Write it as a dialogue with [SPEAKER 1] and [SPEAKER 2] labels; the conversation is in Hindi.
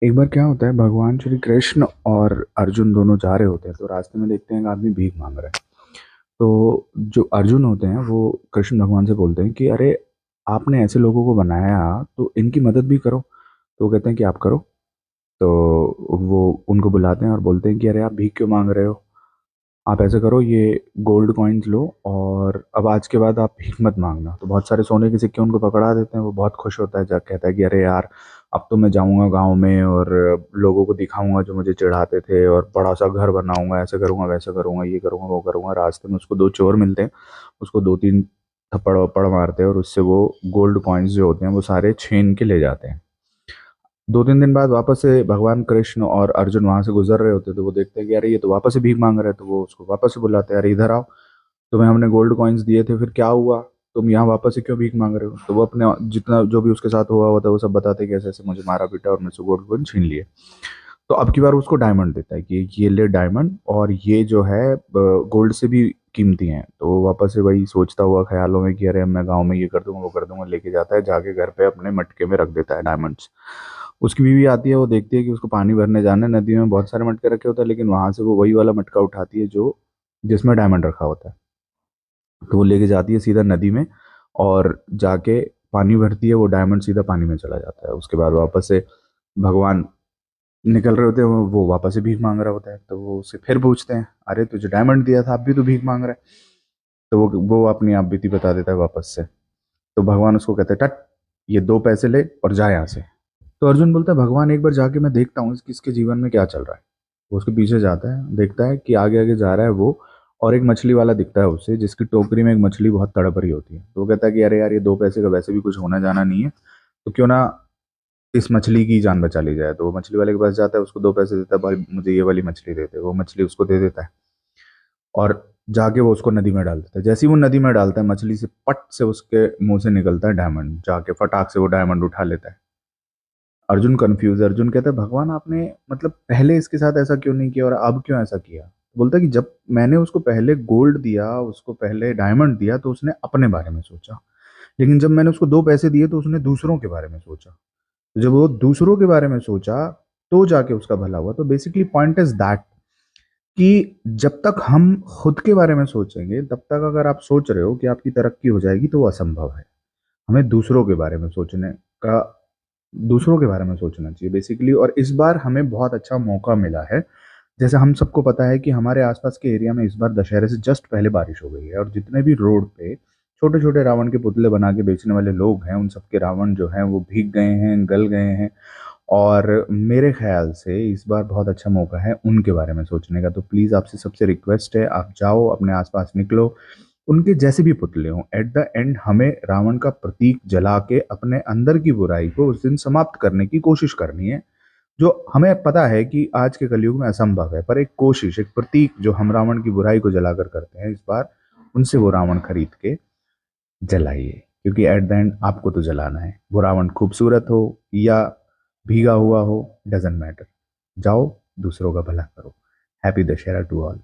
[SPEAKER 1] एक बार क्या होता है, भगवान श्री कृष्ण और अर्जुन दोनों जा रहे होते हैं। तो रास्ते में देखते हैं एक आदमी भीख मांग रहा है। तो जो अर्जुन होते हैं वो कृष्ण भगवान से बोलते हैं कि अरे, आपने ऐसे लोगों को बनाया तो इनकी मदद भी करो। तो वो कहते हैं कि आप करो। तो वो उनको बुलाते हैं और बोलते हैं कि अरे, आप भीख क्यों मांग रहे हो? आप ऐसे करो, ये गोल्ड कॉइन्स लो और अब आज के बाद आप भीख मत मांगना। तो बहुत सारे सोने के सिक्के उनको पकड़ा देते हैं। वो बहुत खुश होता है, जा कहता है कि अरे यार, अब तो मैं जाऊंगा गांव में और लोगों को दिखाऊंगा जो मुझे चिढ़ाते थे, और बड़ा सा घर बनाऊंगा, ऐसे करूंगा वैसे करूंगा, ये करूंगा वो करूंगा। रास्ते में उसको दो चोर मिलते हैं। उसको दो तीन थप्पड़ वप्पड़ मारते हैं और उससे वो गोल्ड कॉइन्स जो होते हैं वो सारे छीन के ले जाते हैं। दो तीन दिन बाद वापस से भगवान कृष्ण और अर्जुन वहां से गुजर रहे होते हैं। तो वो देखते हैं कि अरे, ये तो वापस से भीख मांग रहे हैं। तो वो उसको वापस से बुलाते हैं, अरे इधर आओ, तुम्हें हमने गोल्ड कॉइन्स दिए थे, फिर क्या हुआ? तुम यहाँ वापस से क्यों भीख मांग रहे हो? तो वो अपने जितना जो भी उसके साथ हुआ होता है वो सब बताते हैं कि ऐसे ऐसे मुझे मारा पीटा और मुझसे गोल्ड कॉइन छीन लिए। तो अब की बार उसको डायमंड देता है कि ये ले डायमंड, और ये जो है गोल्ड से भी कीमती हैं। तो वो वापस से वही सोचता हुआ ख्यालों में कि अरे, मैं गाँव में ये कर दूंगा वो कर दूंगा, लेके जाता है, जाके घर पे अपने मटके में रख देता है डायमंड्स। उसकी बीवी आती है, वो देखती है कि उसको पानी भरने जाना है, नदी में बहुत सारे मटके रखे होते हैं, लेकिन वहां से वो वही वाला मटका उठाती है जो जिसमें डायमंड रखा होता है। तो वो लेके जाती है सीधा नदी में और जाके पानी भरती है। वो डायमंड सीधा पानी में चला जाता है। उसके बाद वापस से भगवान निकल रहे होते हैं, वो वापस से भीख मांग रहा होता है। तो वो उससे फिर पूछते हैं, अरे तुझे डायमंड दिया था, अब भी तो भीख मांग रहा है? तो वो अपनी आप बीती बता देता है वापस से। तो भगवान उसको कहते हैं, टट, ये दो पैसे ले और जा यहाँ से। तो अर्जुन बोलता है, भगवान एक बार जाके मैं देखता हूँ इसके जीवन में क्या चल रहा है। वो उसके पीछे जाता है, देखता है कि आगे आगे जा रहा है वो, और एक मछली वाला दिखता है उसे, जिसकी टोकरी में एक मछली बहुत तड़प रही होती है। तो वो कहता है कि अरे यार, ये दो पैसे का वैसे भी कुछ होना जाना नहीं है, तो क्यों ना इस मछली की जान बचा ली जाए। तो वो मछली वाले के पास जाता है, उसको दो पैसे देता है, भाई मुझे ये वाली मछली देते। वो मछली उसको दे देता है और जाके वो उसको नदी में डाल देता है। जैसे ही वो नदी में डालता है, मछली से पट से उसके मुंह से निकलता है डायमंड। जाके फटाक से वो डायमंड उठा लेता है। अर्जुन कंफ्यूज है। अर्जुन कहता है, भगवान आपने मतलब पहले इसके साथ ऐसा क्यों नहीं किया और अब क्यों ऐसा किया? बोलता है कि जब मैंने उसको पहले गोल्ड दिया, उसको पहले डायमंड दिया, तो उसने अपने बारे में सोचा। लेकिन जब मैंने उसको दो पैसे दिए तो उसने दूसरों के बारे में सोचा। तो जब वो दूसरों के बारे में सोचा तो जाके उसका भला हुआ। तो बेसिकली पॉइंट इज दैट कि जब तक हम खुद के बारे में सोचेंगे, तब तक अगर आप सोच रहे हो कि आपकी तरक्की हो जाएगी, तो वो असंभव है। हमें दूसरों के बारे में सोचना चाहिए बेसिकली। और इस बार हमें बहुत अच्छा मौका मिला है। जैसे हम सबको पता है कि हमारे आसपास के एरिया में इस बार दशहरे से जस्ट पहले बारिश हो गई है, और जितने भी रोड पे छोटे छोटे रावण के पुतले बना के बेचने वाले लोग हैं, उन सबके रावण जो हैं वो भीग गए हैं, गल गए हैं। और मेरे ख्याल से इस बार बहुत अच्छा मौका है उनके बारे में सोचने का। तो प्लीज़ आपसे सबसे रिक्वेस्ट है, आप जाओ, अपने आसपास निकलो, उनके जैसे भी पुतले हों, एट द एंड हमें रावण का प्रतीक जला के अपने अंदर की बुराई को उस दिन समाप्त करने की कोशिश करनी है। जो हमें पता है कि आज के कलयुग में असंभव है, पर एक कोशिश, एक प्रतीक जो हम रावण की बुराई को जलाकर करते हैं, इस बार उनसे वो रावण खरीद के जलाइए। क्योंकि एट द एंड आपको तो जलाना है। वो रावण खूबसूरत हो या भीगा हुआ हो, डजेंट मैटर। जाओ, दूसरों का भला करो। Happy Dussehra to all.